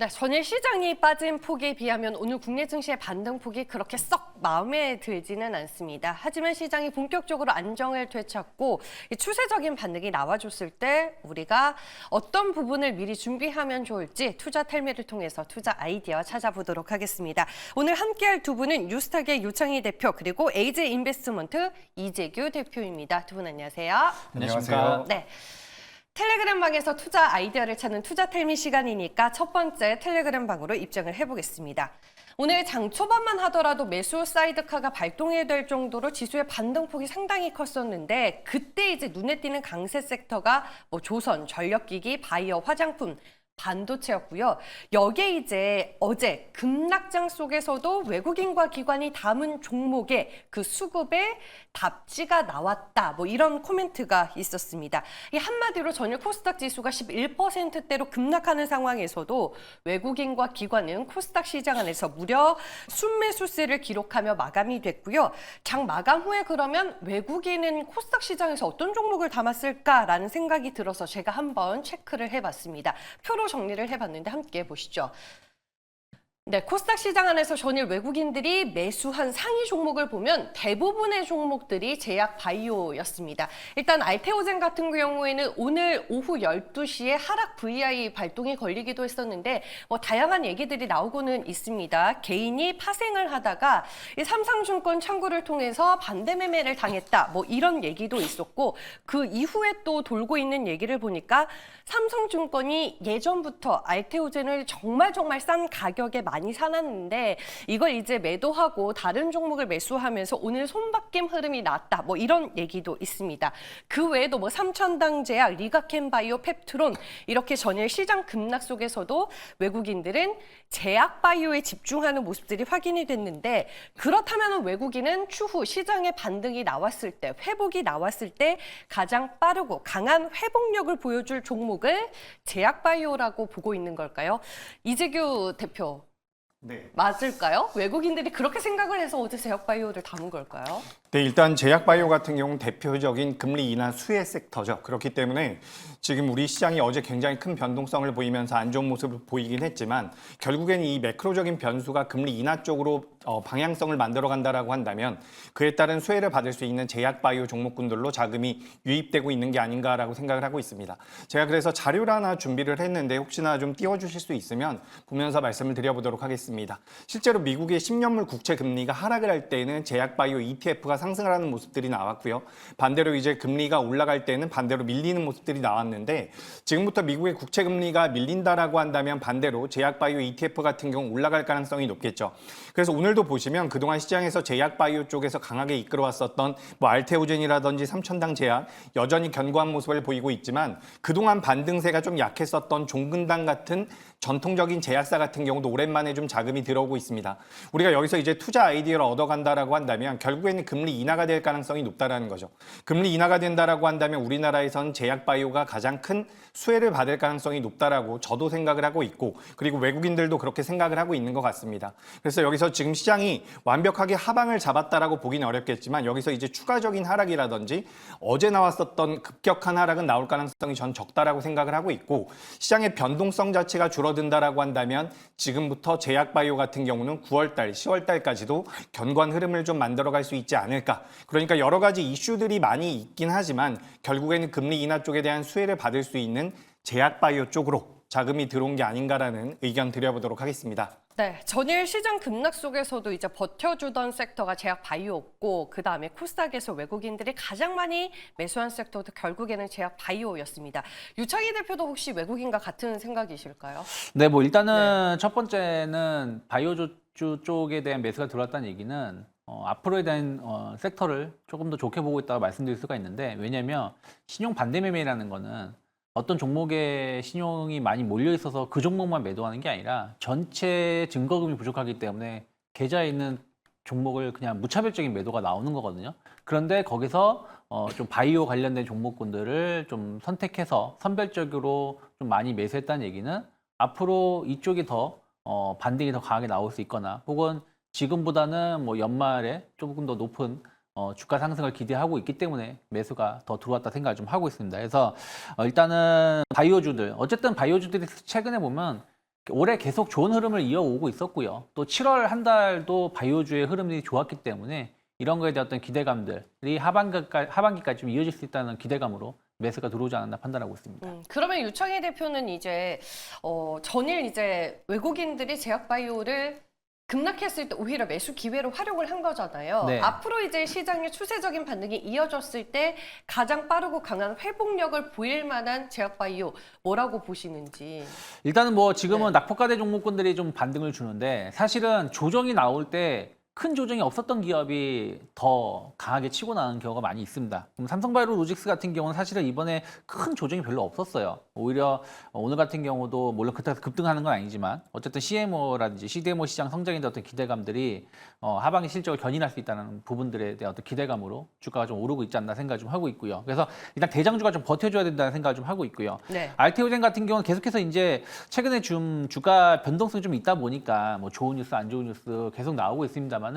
네, 전일 시장이 빠진 폭에 비하면 오늘 국내 증시의 반등폭이 그렇게 썩 마음에 들지는 않습니다. 하지만 시장이 본격적으로 안정을 되찾고 추세적인 반등이 나와줬을 때 우리가 어떤 부분을 미리 준비하면 좋을지 투자 텔미를 통해서 투자 아이디어 찾아보도록 하겠습니다. 오늘 함께할 두 분은 뉴스탁의 유창희 대표 그리고 에이지 인베스트먼트 이재규 대표입니다. 두 분 안녕하세요. 안녕하세요. 네. 텔레그램 방에서 투자 아이디어를 찾는 투자 텔미 시간이니까 첫 번째 텔레그램 방으로 입장을 해보겠습니다. 오늘 장 초반만 하더라도 매수 사이드카가 발동해야 될 정도로 지수의 반등폭이 상당히 컸었는데 그때 이제 눈에 띄는 강세 섹터가 조선, 전력기기, 바이오, 화장품, 반도체였고요. 여기에 이제 어제 급락장 속에서도 외국인과 기관이 담은 종목에 그 수급에 답지가 나왔다. 이런 코멘트가 있었습니다. 이 한마디로 전일 코스닥 지수가 11%대로 급락하는 상황에서도 외국인과 기관은 코스닥 시장 안에서 무려 순매수세를 기록하며 마감이 됐고요. 장 마감 후에 그러면 외국인은 코스닥 시장에서 어떤 종목을 담았을까라는 생각이 들어서 제가 한번 체크를 해봤습니다. 표로 정리를 해봤는데 함께 보시죠. 네, 코스닥 시장 안에서 전일 외국인들이 매수한 상위 종목을 보면 대부분의 종목들이 제약 바이오였습니다. 일단 알테오젠 같은 경우에는 오늘 오후 12시에 하락 VI 발동이 걸리기도 했었는데 다양한 얘기들이 나오고는 있습니다. 개인이 파생을 하다가 이 삼성증권 창구를 통해서 반대 매매를 당했다. 이런 얘기도 있었고 그 이후에 또 돌고 있는 얘기를 보니까 삼성증권이 예전부터 알테오젠을 정말 싼 가격에 많이 사놨는데 이걸 이제 매도하고 다른 종목을 매수하면서 오늘 손바뀜 흐름이 났다. 이런 얘기도 있습니다. 그 외에도 삼천당 제약, 리가켄바이오, 펩트론 이렇게 전일 시장 급락 속에서도 외국인들은 제약 바이오에 집중하는 모습들이 확인이 됐는데 그렇다면 외국인은 추후 시장의 반등이 나왔을 때, 회복이 나왔을 때 가장 빠르고 강한 회복력을 보여줄 종목을 제약 바이오라고 보고 있는 걸까요? 이재규 대표. 네. 맞을까요? 외국인들이 그렇게 생각을 해서 어제 제약바이오를 담은 걸까요? 네, 일단 제약바이오 같은 경우는 대표적인 금리 인하 수혜 섹터죠. 그렇기 때문에 지금 우리 시장이 어제 굉장히 큰 변동성을 보이면서 안 좋은 모습을 보이긴 했지만 결국엔 이 매크로적인 변수가 금리 인하 쪽으로 방향성을 만들어 간다라고 한다면 그에 따른 수혜를 받을 수 있는 제약바이오 종목군들로 자금이 유입되고 있는 게 아닌가라고 생각을 하고 있습니다. 제가 그래서 자료를 하나 준비를 했는데 혹시나 좀 띄워주실 수 있으면 보면서 말씀을 드려보도록 하겠습니다. 실제로 미국의 10년물 국채 금리가 하락을 할 때는 제약바이오 ETF가 상승을 하는 모습들이 나왔고요. 반대로 이제 금리가 올라갈 때는 반대로 밀리는 모습들이 나왔는데 지금부터 미국의 국채 금리가 밀린다라고 한다면 반대로 제약바이오 ETF 같은 경우 올라갈 가능성이 높겠죠. 그래서 오늘도 보시면 그동안 시장에서 제약바이오 쪽에서 강하게 이끌어왔었던 알테오젠이라든지 삼천당 제약 여전히 견고한 모습을 보이고 있지만 그동안 반등세가 좀 약했었던 종근당 같은 전통적인 제약사 같은 경우도 오랜만에 좀 자금이 들어오고 있습니다. 우리가 여기서 이제 투자 아이디어를 얻어간다라고 한다면 결국에는 금리 인하가 될 가능성이 높다라는 거죠. 금리 인하가 된다라고 한다면 우리나라에선 제약바이오가 가장 큰 수혜를 받을 가능성이 높다라고 저도 생각을 하고 있고 그리고 외국인들도 그렇게 생각을 하고 있는 것 같습니다. 그래서 여기서 지금 시장이 완벽하게 하방을 잡았다라고 보기는 어렵겠지만 여기서 이제 추가적인 하락이라든지 어제 나왔었던 급격한 하락은 나올 가능성이 전 적다라고 생각을 하고 있고 시장의 변동성 자체가 줄어든다라고 한다면 지금부터 제약바이오 같은 경우는 9월달, 10월달까지도 견고한 흐름을 좀 만들어갈 수 있지 않을까. 그러니까 여러 가지 이슈들이 많이 있긴 하지만 결국에는 금리 인하 쪽에 대한 수혜를 받을 수 있는 제약바이오 쪽으로 자금이 들어온 게 아닌가라는 의견 드려보도록 하겠습니다. 네, 전일 시장 급락 속에서도 이제 버텨주던 섹터가 제약 바이오였고 그다음에 코스닥에서 외국인들이 가장 많이 매수한 섹터도 결국에는 제약 바이오였습니다. 유창희 대표도 혹시 외국인과 같은 생각이실까요? 네, 일단은 첫 번째는 바이오주 쪽에 대한 매수가 들어왔다는 얘기는 앞으로에 대한 섹터를 조금 더 좋게 보고 있다고 말씀드릴 수가 있는데 왜냐하면 신용 반대 매매라는 거는 어떤 종목에 신용이 많이 몰려 있어서 그 종목만 매도하는 게 아니라 전체 증거금이 부족하기 때문에 계좌에 있는 종목을 그냥 무차별적인 매도가 나오는 거거든요. 그런데 거기서 좀 바이오 관련된 종목군들을 좀 선택해서 선별적으로 좀 많이 매수했다는 얘기는 앞으로 이쪽이 더 반등이 더 강하게 나올 수 있거나 혹은 지금보다는 연말에 조금 더 높은 주가 상승을 기대하고 있기 때문에 매수가 더 들어왔다 생각을 좀 하고 있습니다. 그래서 일단은 바이오주들, 어쨌든 바이오주들이 최근에 보면 올해 계속 좋은 흐름을 이어오고 있었고요. 또 7월 한 달도 바이오주의 흐름이 좋았기 때문에 이런 거에 대한 어떤 기대감들이 하반기까지 좀 이어질 수 있다는 기대감으로 매수가 들어오지 않았나 판단하고 있습니다. 그러면 유창희 대표는 이제 전일 이제 외국인들이 제약바이오를 급락했을 때 오히려 매수 기회로 활용을 한 거잖아요. 네. 앞으로 이제 시장의 추세적인 반등이 이어졌을 때 가장 빠르고 강한 회복력을 보일 만한 제약바이오 뭐라고 보시는지. 일단은 뭐 지금은 네. 낙폭과대 종목군들이 좀 반등을 주는데 사실은 조정이 나올 때 큰 조정이 없었던 기업이 더 강하게 치고 나가는 경우가 많이 있습니다. 그럼 삼성바이오로직스 같은 경우는 사실은 이번에 큰 조정이 별로 없었어요. 오히려 오늘 같은 경우도 물론 그렇다고 급등하는 건 아니지만 어쨌든 CMO라든지 CDMO 시장 성장에 대한 어떤 기대감들이 하반기 실적을 견인할 수 있다는 부분들에 대한 어떤 기대감으로 주가가 좀 오르고 있지 않나 생각을 좀 하고 있고요. 그래서 일단 대장주가 좀 버텨줘야 된다는 생각을 좀 하고 있고요. 네. 알테오젠 같은 경우는 계속해서 이제 최근에 좀 주가 변동성이 좀 있다 보니까 뭐 좋은 뉴스, 안 좋은 뉴스 계속 나오고 있습니다만은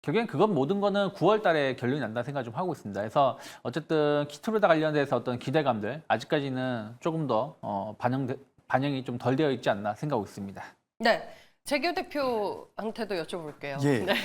결국엔 그건 모든 거는 9월 달에 결론이 난다는 생각을 좀 하고 있습니다. 그래서 어쨌든 키트루다 관련돼서 어떤 기대감들 아직까지는 조금 더 반영이 좀 덜 되어 있지 않나 생각하고 있습니다. 네. 재규 대표한테도 여쭤볼게요. 예. 네.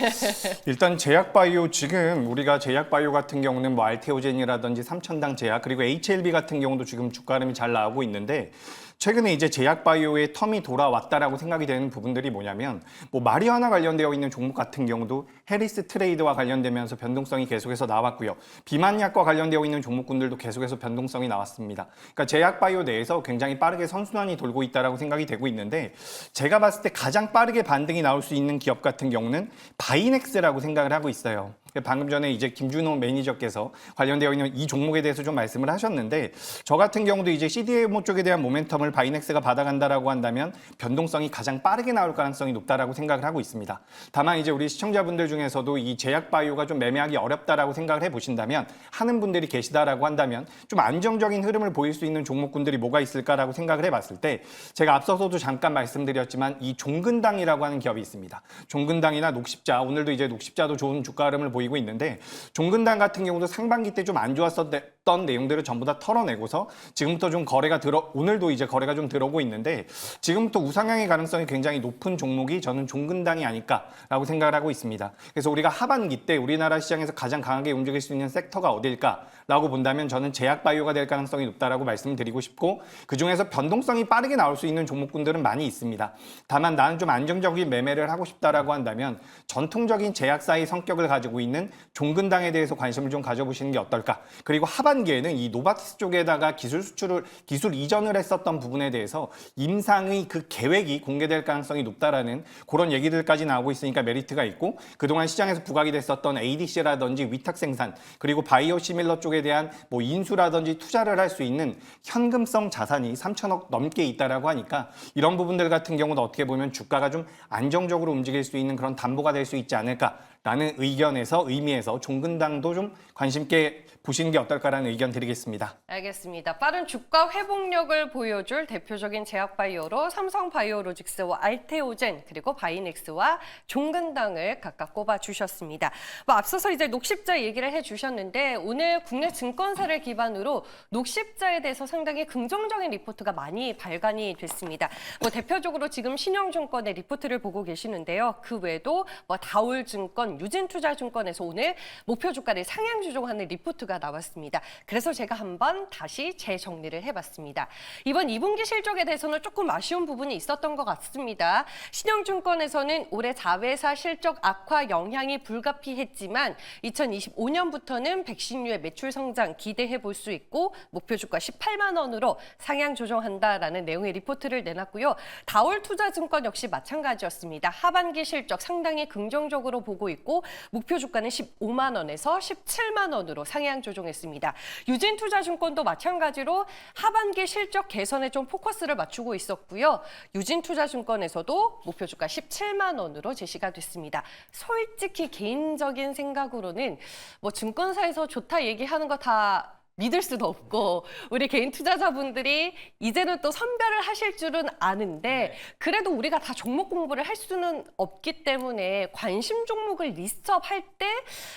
일단 제약바이오 지금 우리가 제약바이오 같은 경우는 뭐 알테오젠이라든지 삼천당 제약 그리고 HLB 같은 경우도 지금 주가 흐름이 잘 나오고 있는데 최근에 이제 제약바이오의 텀이 돌아왔다라고 생각이 되는 부분들이 뭐냐면 뭐 마리화나 관련되어 있는 종목 같은 경우도 해리스 트레이드와 관련되면서 변동성이 계속해서 나왔고요. 비만약과 관련되어 있는 종목군들도 계속해서 변동성이 나왔습니다. 그러니까 제약바이오 내에서 굉장히 빠르게 선순환이 돌고 있다라고 생각이 되고 있는데 제가 봤을 때 가장 빠르게 반등이 나올 수 있는 기업 같은 경우는 바이넥스라고 생각을 하고 있어요. 방금 전에 이제 김준호 매니저께서 관련되어 있는 이 종목에 대해서 좀 말씀을 하셨는데 저 같은 경우도 이제 CDMO 쪽에 대한 모멘텀을 바이넥스가 받아간다라고 한다면 변동성이 가장 빠르게 나올 가능성이 높다라고 생각을 하고 있습니다. 다만 이제 우리 시청자분들 중에서도 이 제약바이오가 좀 매매하기 어렵다라고 생각을 해보신다면 하는 분들이 계시다라고 한다면 좀 안정적인 흐름을 보일 수 있는 종목군들이 뭐가 있을까라고 생각을 해봤을 때 제가 앞서서도 잠깐 말씀드렸지만 이 종근당이라고 하는 기업이 있습니다. 종근당이나 녹십자 오늘도 이제 녹십자도 좋은 주가 흐름을 보이고 있는데 종근당 같은 경우도 상반기 때 좀 안 좋았었던 내용들을 전부 다 털어내고서 지금부터 좀 거래가 오늘도 이제 거래가 좀 들어오고 있는데 지금부터 우상향의 가능성이 굉장히 높은 종목이 저는 종근당이 아닐까라고 생각을 하고 있습니다. 그래서 우리가 하반기 때 우리나라 시장에서 가장 강하게 움직일 수 있는 섹터가 어딜까라고 본다면 저는 제약바이오가 될 가능성이 높다라고 말씀을 드리고 싶고 그중에서 변동성이 빠르게 나올 수 있는 종목군들은 많이 있습니다. 다만 나는 좀 안정적인 매매를 하고 싶다라고 한다면 전통적인 제약사의 성격을 가지고 있는 종근당에 대해서 관심을 좀 가져보시는 게 어떨까. 그리고 하반기에는 이 노바티스 쪽에다가 기술 이전을 했었던 부분에 대해서 임상의 그 계획이 공개될 가능성이 높다라는 그런 얘기들까지 나오고 있으니까 메리트가 있고 그동안 시장에서 부각이 됐었던 ADC라든지 위탁 생산 그리고 바이오 시밀러 쪽에 대한 뭐 인수라든지 투자를 할 수 있는 현금성 자산이 3천억 넘게 있다라고 하니까 이런 부분들 같은 경우는 어떻게 보면 주가가 좀 안정적으로 움직일 수 있는 그런 담보가 될 수 있지 않을까라는 의미에서 종근당도 좀 관심 있게 보시는 게 어떨까라는 의견 드리겠습니다. 알겠습니다. 빠른 주가 회복력을 보여줄 대표적인 제약바이오로 삼성바이오로직스와 알테오젠 그리고 바이넥스와 종근당을 각각 꼽아주셨습니다. 뭐 앞서서 이제 녹십자 얘기를 해주셨는데 오늘 국내 증권사를 기반으로 녹십자에 대해서 상당히 긍정적인 리포트가 많이 발간이 됐습니다. 뭐 대표적으로 지금 신영증권의 리포트를 보고 계시는데요. 그 외에도 뭐 다올증권, 유진투자증권에서 오늘 목표 주가를 상향 조정하는 리포트가 나왔습니다. 그래서 제가 한번 다시 재정리를 해봤습니다. 이번 2분기 실적에 대해서는 조금 아쉬운 부분이 있었던 것 같습니다. 신영증권에서는 올해 자회사 실적 악화 영향이 불가피했지만 2025년부터는 백신류의 매출 성장 기대해 볼 수 있고 목표 주가 18만 원으로 상향 조정한다라는 내용의 리포트를 내놨고요. 다올투자증권 역시 마찬가지였습니다. 하반기 실적 상당히 긍정적으로 보고 있고 목표 주가는 15만 원에서 17만 원으로 상향 조정했습니다. 유진투자증권도 마찬가지로 하반기 실적 개선에 좀 포커스를 맞추고 있었고요. 유진투자증권에서도 목표 주가 17만 원으로 제시가 됐습니다. 솔직히 개인적인 생각으로는 뭐 증권사에서 좋다 얘기하는 거 다 믿을 수도 없고 우리 개인 투자자분들이 이제는 또 선별을 하실 줄은 아는데 그래도 우리가 다 종목 공부를 할 수는 없기 때문에 관심 종목을 리스트업할 때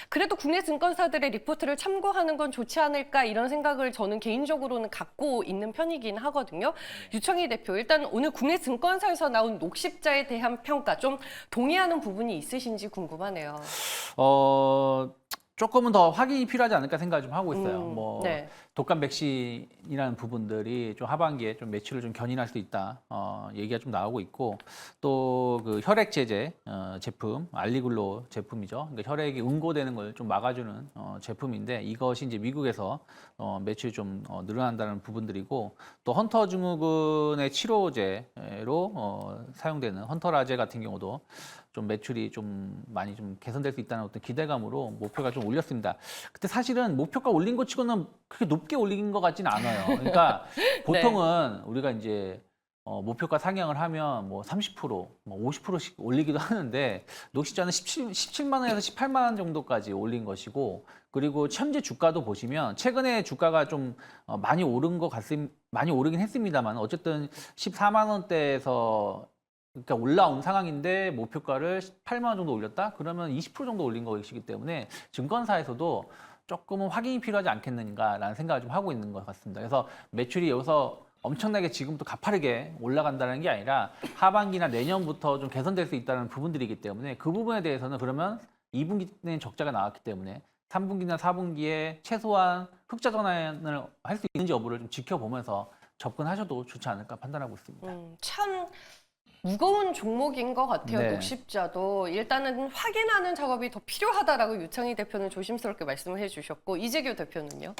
그래도 국내 증권사들의 리포트를 참고하는 건 좋지 않을까 이런 생각을 저는 개인적으로는 갖고 있는 편이긴 하거든요. 유청희 대표, 일단 오늘 국내 증권사에서 나온 녹십자에 대한 평가 좀 동의하는 부분이 있으신지 궁금하네요. 조금은 더 확인이 필요하지 않을까 생각을 좀 하고 있어요. 네. 독감 백신이라는 부분들이 좀 하반기에 좀 매출을 좀 견인할 수 있다. 얘기가 좀 나오고 있고 또 그 혈액 제제 제품 알리글로 제품이죠. 그러니까 혈액이 응고되는 걸 좀 막아주는 제품인데 이것이 이제 미국에서 매출이 좀 늘어난다는 부분들이고 또 헌터 증후군의 치료제로 사용되는 헌터라제 같은 경우도 좀 매출이 좀 많이 좀 개선될 수 있다는 어떤 기대감으로 목표가 좀 올렸습니다. 그때 사실은 목표가 올린 것 치고는 그렇게 높게 올린 것 같지는 않아요. 그러니까 보통은 우리가 이제 목표가 상향을 하면 뭐 30%, 뭐 50%씩 올리기도 하는데 녹십자는 17만 원에서 18만 원 정도까지 올린 것이고 그리고 현재 주가도 보시면 최근에 주가가 좀 많이 오른 것 많이 오르긴 했습니다만 어쨌든 14만 원대에서 그러니까 올라온 상황인데 목표가를 8만 원 정도 올렸다? 그러면 20% 정도 올린 것이기 때문에 증권사에서도 조금은 확인이 필요하지 않겠는가라는 생각을 좀 하고 있는 것 같습니다. 그래서 매출이 여기서 엄청나게 지금부터 가파르게 올라간다는 게 아니라 하반기나 내년부터 좀 개선될 수 있다는 부분들이기 때문에 그 부분에 대해서는 그러면 2분기는 적자가 나왔기 때문에 3분기나 4분기에 최소한 흑자 전환을 할 수 있는지 여부를 좀 지켜보면서 접근하셔도 좋지 않을까 판단하고 있습니다. 참 무거운 종목인 것 같아요. 네. 녹십자도 일단은 확인하는 작업이 더 필요하다라고 유청희 대표는 조심스럽게 말씀을 해주셨고 이재규 대표는요?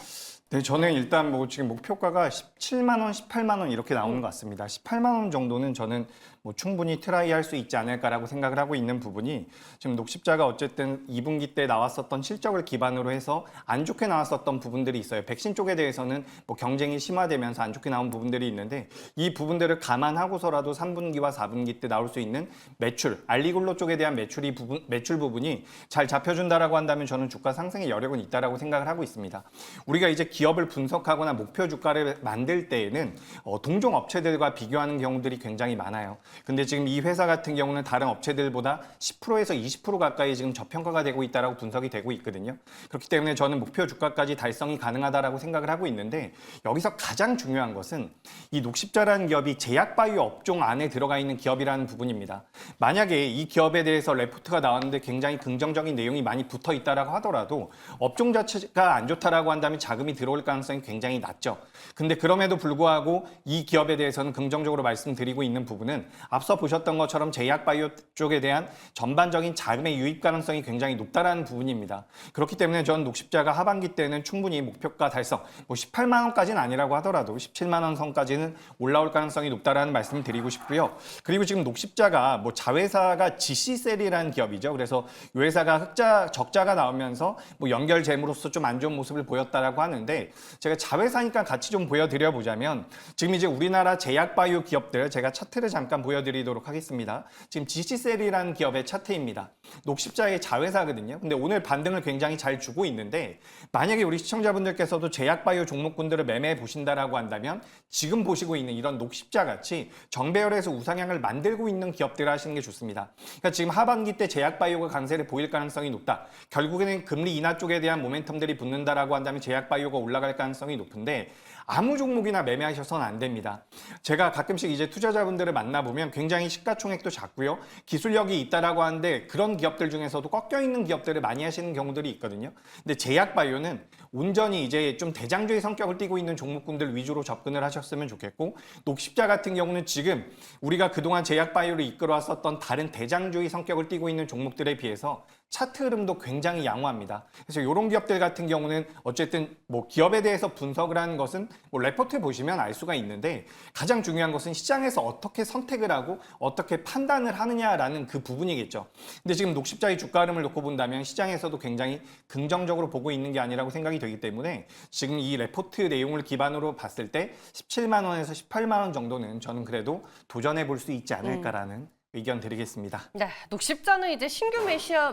네, 저는 일단 뭐 지금 목표가가 17만 원, 18만 원 이렇게 나오는 것 같습니다. 18만 원 정도는 저는 뭐 충분히 트라이할 수 있지 않을까라고 생각을 하고 있는 부분이 지금 녹십자가 어쨌든 2분기 때 나왔었던 실적을 기반으로 해서 안 좋게 나왔었던 부분들이 있어요. 백신 쪽에 대해서는 뭐 경쟁이 심화되면서 안 좋게 나온 부분들이 있는데 이 부분들을 감안하고서라도 3분기와 4분기 때 나올 수 있는 매출, 알리글로 쪽에 대한 매출 부분이 잘 잡혀준다라고 한다면 저는 주가 상승의 여력은 있다라고 생각을 하고 있습니다. 우리가 이제 기업을 분석하거나 목표 주가를 만들 때에는 동종 업체들과 비교하는 경우들이 굉장히 많아요. 근데 지금 이 회사 같은 경우는 다른 업체들보다 10%에서 20% 가까이 지금 저평가가 되고 있다라고 분석이 되고 있거든요. 그렇기 때문에 저는 목표 주가까지 달성이 가능하다라고 생각을 하고 있는데 여기서 가장 중요한 것은 이 녹십자라는 기업이 제약바이오 업종 안에 들어가 있는 기업이라는 부분입니다. 만약에 이 기업에 대해서 레포트가 나왔는데 굉장히 긍정적인 내용이 많이 붙어 있다라고 하더라도 업종 자체가 안 좋다라고 한다면 자금이 들어올 가능성이 굉장히 낮죠. 근데 그럼에도 불구하고 이 기업에 대해서는 긍정적으로 말씀드리고 있는 부분은 앞서 보셨던 것처럼 제약바이오 쪽에 대한 전반적인 자금의 유입 가능성이 굉장히 높다라는 부분입니다. 그렇기 때문에 저는 녹십자가 하반기 때는 충분히 목표가 달성, 뭐 18만 원까지는 아니라고 하더라도 17만 원 선까지는 올라올 가능성이 높다라는 말씀을 드리고 싶고요. 그리고 지금 녹십자가 뭐 자회사가 GC셀이라는 기업이죠. 그래서 이 회사가 적자가 나오면서 뭐 연결 재무로서 좀 안 좋은 모습을 보였다라고 하는데 제가 자회사니까 같이 좀 보여드려 보자면 지금 이제 우리나라 제약바이오 기업들 제가 차트를 잠깐 보여드리도록 하겠습니다. 지금 GC셀이라는 기업의 차트입니다. 녹십자의 자회사거든요. 근데 오늘 반등을 굉장히 잘 주고 있는데 만약에 우리 시청자분들께서도 제약바이오 종목군들을 매매해 보신다라고 한다면 지금 보시고 있는 이런 녹십자 같이 정배열에서 우상향을 만들고 있는 기업들을 하시는 게 좋습니다. 그러니까 지금 하반기 때 제약바이오가 강세를 보일 가능성이 높다. 결국에는 금리 인하 쪽에 대한 모멘텀들이 붙는다라고 한다면 제약바이오가 올라갈 가능성이 높은데 아무 종목이나 매매하셔서는 안 됩니다. 제가 가끔씩 이제 투자자분들을 만나보면 굉장히 시가총액도 작고요. 기술력이 있다라고 하는데 그런 기업들 중에서도 꺾여 있는 기업들을 많이 하시는 경우들이 있거든요. 근데 제약바이오는 온전히 이제 좀 대장주의 성격을 띠고 있는 종목군들 위주로 접근을 하셨으면 좋겠고 녹십자 같은 경우는 지금 우리가 그동안 제약바이오를 이끌어왔었던 다른 대장주의 성격을 띠고 있는 종목들에 비해서 차트 흐름도 굉장히 양호합니다. 그래서 이런 기업들 같은 경우는 어쨌든 뭐 기업에 대해서 분석을 하는 것은 뭐 레포트 보시면 알 수가 있는데 가장 중요한 것은 시장에서 어떻게 선택을 하고 어떻게 판단을 하느냐라는 그 부분이겠죠. 근데 지금 녹십자의 주가 흐름을 놓고 본다면 시장에서도 굉장히 긍정적으로 보고 있는 게 아니라고 생각이 되기 때문에 지금 이 레포트 내용을 기반으로 봤을 때 17만 원에서 18만 원 정도는 저는 그래도 도전해 볼 수 있지 않을까라는 의견 드리겠습니다. 네, 녹십자는 이제 신규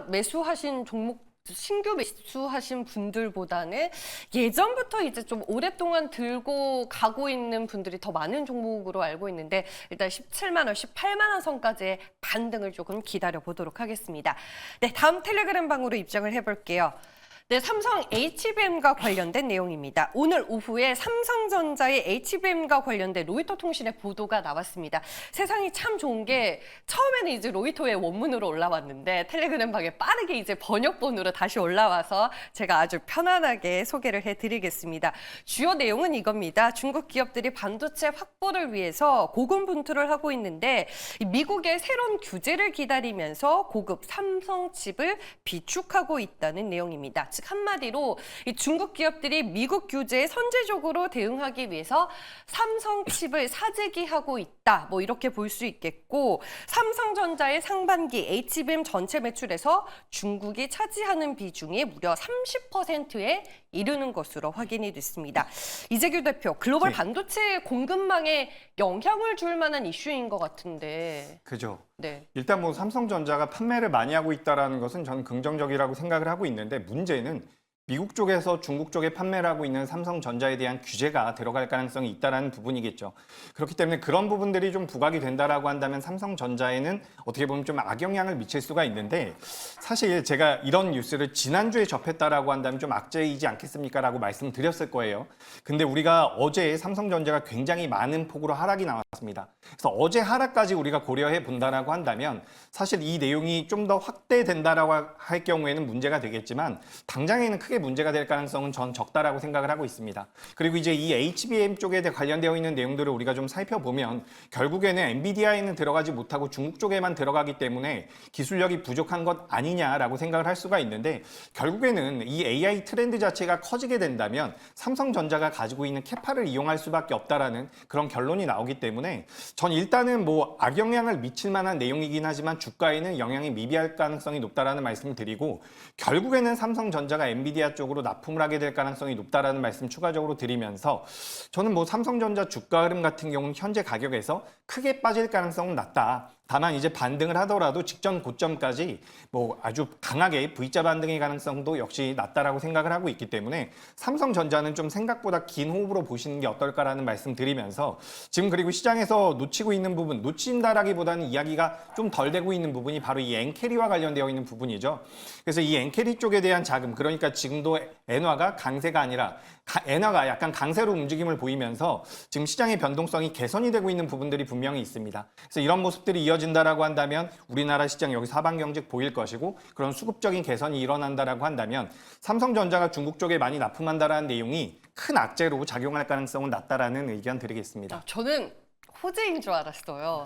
매수하신 종목 신규 매수하신 분들보다는 예전부터 이제 좀 오랫동안 들고 가고 있는 분들이 더 많은 종목으로 알고 있는데 일단 17만 원, 18만 원 선까지의 반등을 조금 기다려 보도록 하겠습니다. 네, 다음 텔레그램 방으로 입장을 해볼게요. 네, 삼성 HBM과 관련된 내용입니다. 오늘 오후에 삼성전자의 HBM과 관련된 로이터 통신의 보도가 나왔습니다. 세상이 참 좋은 게 처음에는 이제 로이터의 원문으로 올라왔는데 텔레그램 방에 빠르게 이제 번역본으로 다시 올라와서 제가 아주 편안하게 소개를 해드리겠습니다. 주요 내용은 이겁니다. 중국 기업들이 반도체 확보를 위해서 고군분투를 하고 있는데 미국의 새로운 규제를 기다리면서 고급 삼성 칩을 비축하고 있다는 내용입니다. 즉 한마디로 이 중국 기업들이 미국 규제에 선제적으로 대응하기 위해서 삼성 칩을 사재기하고 있다. 뭐 이렇게 볼 수 있겠고 삼성전자의 상반기 HBM 전체 매출에서 중국이 차지하는 비중이 무려 30%에 이르는 것으로 확인이 됐습니다. 이재규 대표, 글로벌 네. 반도체 공급망에 영향을 줄 만한 이슈인 것 같은데. 그죠. 네. 일단 뭐 삼성전자가 판매를 많이 하고 있다는 것은 저는 긍정적이라고 생각을 하고 있는데 문제는 미국 쪽에서 중국 쪽에 판매를 하고 있는 삼성전자에 대한 규제가 들어갈 가능성이 있다는 부분이겠죠. 그렇기 때문에 그런 부분들이 좀 부각이 된다라고 한다면 삼성전자에는 어떻게 보면 좀 악영향을 미칠 수가 있는데 사실 제가 이런 뉴스를 지난주에 접했다라고 한다면 좀 악재이지 않겠습니까? 라고 말씀드렸을 거예요. 근데 우리가 어제 삼성전자가 굉장히 많은 폭으로 하락이 나왔습니다. 그래서 어제 하락까지 우리가 고려해 본다라고 한다면 사실 이 내용이 좀 더 확대된다라고 할 경우에는 문제가 되겠지만 당장에는 크게 문제가 될 가능성은 전 적다라고 생각을 하고 있습니다. 그리고 이제 이 HBM 쪽에 관련되어 있는 내용들을 우리가 좀 살펴보면 결국에는 엔비디아에는 들어가지 못하고 중국 쪽에만 들어가기 때문에 기술력이 부족한 것 아니냐라고 생각을 할 수가 있는데 결국에는 이 AI 트렌드 자체가 커지게 된다면 삼성전자가 가지고 있는 캐파를 이용할 수밖에 없다라는 그런 결론이 나오기 때문에 전 일단은 뭐 악영향을 미칠 만한 내용이긴 하지만 주가에는 영향이 미비할 가능성이 높다라는 말씀을 드리고 결국에는 삼성전자가 엔비디아 쪽으로 납품을 하게 될 가능성이 높다라는 말씀 추가적으로 드리면서 저는 뭐 삼성전자 주가 흐름 같은 경우는 현재 가격에서 크게 빠질 가능성은 낮다. 다만 이제 반등을 하더라도 직전 고점까지 뭐 아주 강하게 V자 반등의 가능성도 역시 낮다라고 생각을 하고 있기 때문에 삼성전자는 좀 생각보다 긴 호흡으로 보시는 게 어떨까라는 말씀 드리면서 지금 그리고 시장에서 놓치고 있는 부분, 놓친다라기보다는 이야기가 좀 덜 되고 있는 부분이 바로 이 엔캐리와 관련되어 있는 부분이죠. 그래서 이 엔캐리 쪽에 대한 자금, 그러니까 지금도 엔화가 강세가 아니라 엔화가 약간 강세로 움직임을 보이면서 지금 시장의 변동성이 개선이 되고 있는 부분들이 분명히 있습니다. 그래서 이런 모습들이 이어진다라고 한다면 우리나라 시장 여기서 하방 경직 보일 것이고 그런 수급적인 개선이 일어난다라고 한다면 삼성전자가 중국 쪽에 많이 납품한다라는 내용이 큰 악재로 작용할 가능성은 낮다라는 의견 드리겠습니다. 저는 호재인 줄 알았어요.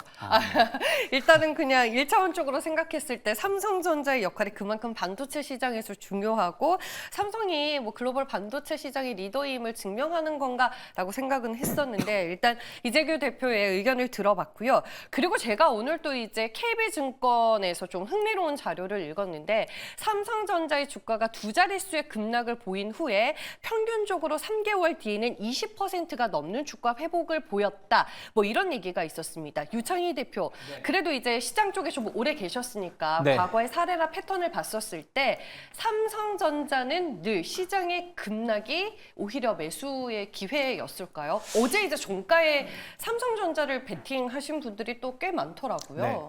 일단은 그냥 1차원적으로 생각했을 때 삼성전자의 역할이 그만큼 반도체 시장에서 중요하고 삼성이 뭐 글로벌 반도체 시장의 리더임을 증명하는 건가라고 생각은 했었는데 일단 이재규 대표의 의견을 들어봤고요. 그리고 제가 오늘 또 이제 KB증권에서 좀 흥미로운 자료를 읽었는데 삼성전자의 주가가 두 자릿수의 급락을 보인 후에 평균적으로 3개월 뒤에는 20%가 넘는 주가 회복을 보였다. 뭐 이런 얘기가 있었습니다. 유창희 대표, 그래도 이제 시장 쪽에 좀 오래 계셨으니까 네. 과거의 사례나 패턴을 봤었을 때 삼성전자는 늘 시장의 급락이 오히려 매수의 기회였을까요? 어제 이제 종가에 삼성전자를 베팅하신 분들이 또 꽤 많더라고요. 네.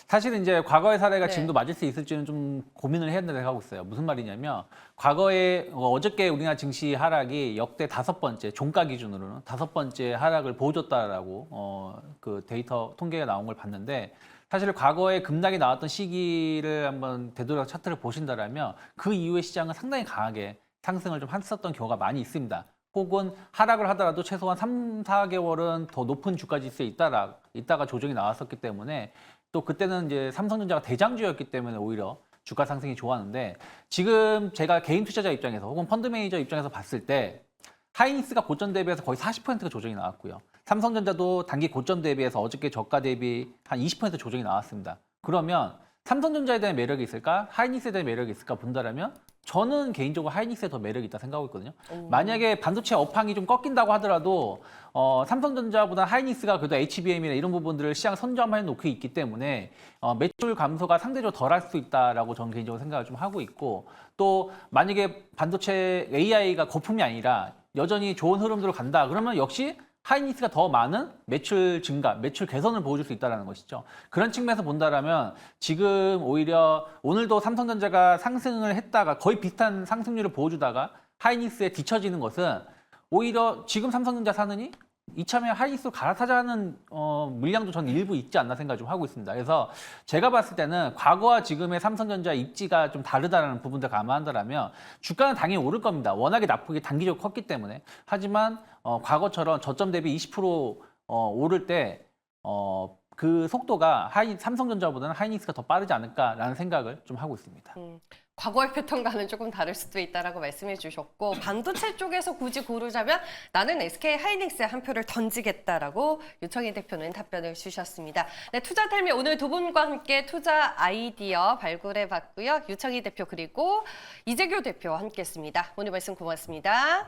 사실은 이제 과거의 사례가 네. 지금도 맞을 수 있을지는 좀 고민을 해야 된다고 하고 있어요. 무슨 말이냐면 과거에 어저께 우리나라 증시 하락이 역대 5번째 종가 기준으로는 5번째 하락을 보여줬다라고 그 데이터 통계가 나온 걸 봤는데 사실 과거에 급락이 나왔던 시기를 한번 되돌아 차트를 보신다라면 그 이후에 시장은 상당히 강하게 상승을 좀 했었던 경우가 많이 있습니다. 혹은 하락을 하더라도 최소한 3, 4개월은 더 높은 주가 지수에 있다가 조정이 나왔었기 때문에 또 그때는 이제 삼성전자가 대장주였기 때문에 오히려 주가 상승이 좋았는데 지금 제가 개인 투자자 입장에서 혹은 펀드 매니저 입장에서 봤을 때 하이닉스가 고점 대비해서 거의 40%가 조정이 나왔고요. 삼성전자도 단기 고점 대비해서 어저께 저가 대비 한 20% 조정이 나왔습니다. 그러면 삼성전자에 대한 매력이 있을까? 하이닉스에 대한 매력이 있을까 본다라면 저는 개인적으로 하이닉스에 더 매력이 있다 생각하고 있거든요. 만약에 반도체 업황이 좀 꺾인다고 하더라도 삼성전자보다 하이닉스가 그래도 HBM이나 이런 부분들을 시장 선점해 놓고 있기 때문에 매출 감소가 상대적으로 덜할 수 있다라고 저는 개인적으로 생각을 좀 하고 있고, 또 만약에 반도체 AI가 거품이 아니라 여전히 좋은 흐름대로 간다 그러면 역시 하이닉스가 더 많은 매출 증가, 매출 개선을 보여줄 수 있다는 것이죠. 그런 측면에서 본다라면 지금 오히려 오늘도 삼성전자가 상승을 했다가 거의 비슷한 상승률을 보여주다가 하이닉스에 뒤처지는 것은 오히려 지금 삼성전자 사느니 이참에 하이닉스로 갈아타자는 물량도 저는 일부 있지 않나 생각 좀 하고 있습니다. 그래서 제가 봤을 때는 과거와 지금의 삼성전자 입지가 좀 다르다는 부분들 감안한다면 주가는 당연히 오를 겁니다. 워낙에 낙폭이 단기적으로 컸기 때문에. 하지만 과거처럼 저점 대비 20% 오를 때 그 속도가 삼성전자보다는 하이닉스가 더 빠르지 않을까라는 생각을 좀 하고 있습니다. 과거의 패턴과는 조금 다를 수도 있다라고 말씀해 주셨고, 반도체 쪽에서 굳이 고르자면 나는 SK 하이닉스에 한 표를 던지겠다라고 유청희 대표는 답변을 주셨습니다. 네, 투자텔미 오늘 두 분과 함께 투자 아이디어 발굴해 봤고요. 유청희 대표 그리고 이재규 대표와 함께했습니다. 오늘 말씀 고맙습니다.